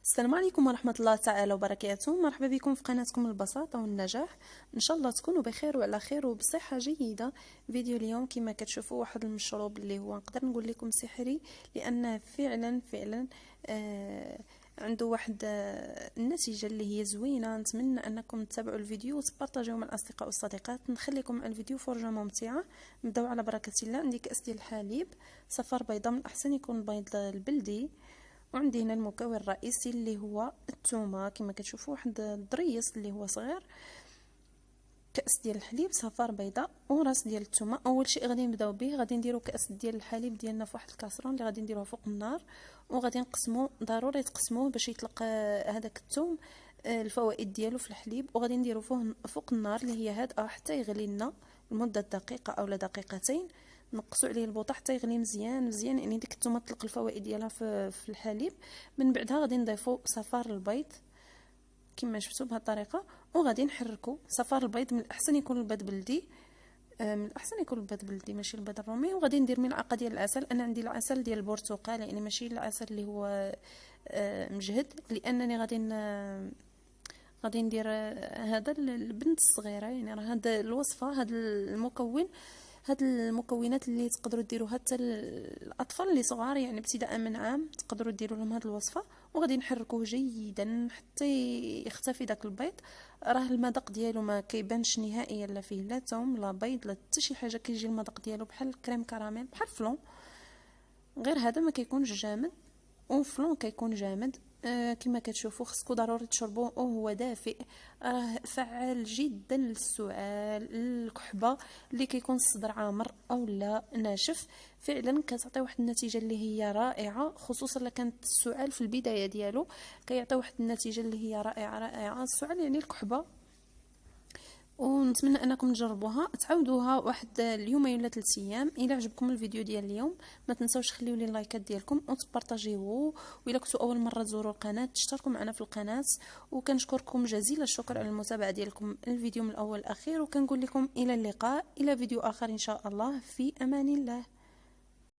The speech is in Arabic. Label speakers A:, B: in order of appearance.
A: السلام عليكم ورحمة الله تعالى وبركاته. مرحبا بكم في قناتكم البساطة والنجاح. ان شاء الله تكونوا بخير وعلى خير وبصحة جيدة. فيديو اليوم كما كتشوفوا واحد المشروب اللي هو نقدر نقول لكم سحري، لانه فعلا عنده واحد النتيجة اللي هي زوينة. نتمنى انكم تتابعوا الفيديو وتبارطاجيوه مع الاصدقاء والصديقات. نخليكم مع الفيديو فرجة ممتعة. نبداو على بركة الله. عندي كأس ديال الحليب، صفار بيضاء، من الاحسن يكون البيض البلدي. وعندي هنا المكون الرئيسي اللي هو الثومه، كما كتشوفوا واحد الضريس اللي هو صغير، كاس ديال الحليب، صفار بيضاء، وراس ديال الثومه. اول شيء غادي نبداو به، غادي نديرو كاس ديال الحليب ديالنا في واحد الكاسرون اللي غادي نديروها فوق النار، وغادي نقسمو. ضروري تقسموه باش يطلق هذاك الثوم الفوائد ديالو في الحليب. وغادي نديرو فوق النار اللي هي هادئه حتى يغلي لنا لمده دقيقه او دقيقتين. نقصوا عليه البوطه حتى يغلي مزيان مزيان، يعني ديك الثومه تطلق الفوائد ديالها في الحليب. من بعدها غادي نضيفوا صفار البيض كما شفتوا بهذه الطريقه، وغادي نحركوا. صفار البيض من الاحسن يكون البيض بلدي، من الاحسن يكون البيض بلدي ماشي البيض الرومي. وغادي ندير ملعقه ديال العسل. انا عندي العسل ديال البرتقال، يعني ماشي العسل اللي هو مجهد، لانني غادي ندير هذا البنت الصغيره. يعني راه هذا الوصفه، هذا المكون، هاد المكونات اللي تقدروا ديروها حتى الاطفال اللي صغار، يعني ابتداء من عام تقدروا ديروا لهم هاد الوصفه. وغادي نحركوه جيدا حتى يختفي داك البيض. راه المذاق ديالو ما كيبانش نهائيا، لا فيه لا ثوم لا بيض لا حتى شي حاجه، كيجي المذاق ديالو بحال الكريم كراميل، بحال فلون. غير هذا ما كيكونش جامد، وفلون كيكون جامد. كما كتشوفوا خصكم ضروري تشربوه وهو دافئ. راه فعال جدا للسعال، الكحبه اللي كيكون الصدر عامر او لا ناشف. فعلا كتعطي واحد النتيجه اللي هي رائعه، خصوصا الا كانت السعال في البدايه ديالو كيعطي واحد النتيجه اللي هي رائعه. السعال يعني الكحبه. ونتمنى انكم تجربوها، تعاودوها واحد اليومين ولا 3 ايام. الى عجبكم الفيديو ديال اليوم ما تنساوش خليو لي اللايكات ديالكم وتبارطاجيوه. واذا كنتوا اول مره تزوروا القناه تشتركوا معنا في القناه. وكنشكركم جزيل الشكر على المتابعه ديالكم الفيديو من الاول للاخير. وكنقول لكم الى اللقاء، الى فيديو اخر ان شاء الله، في امان الله.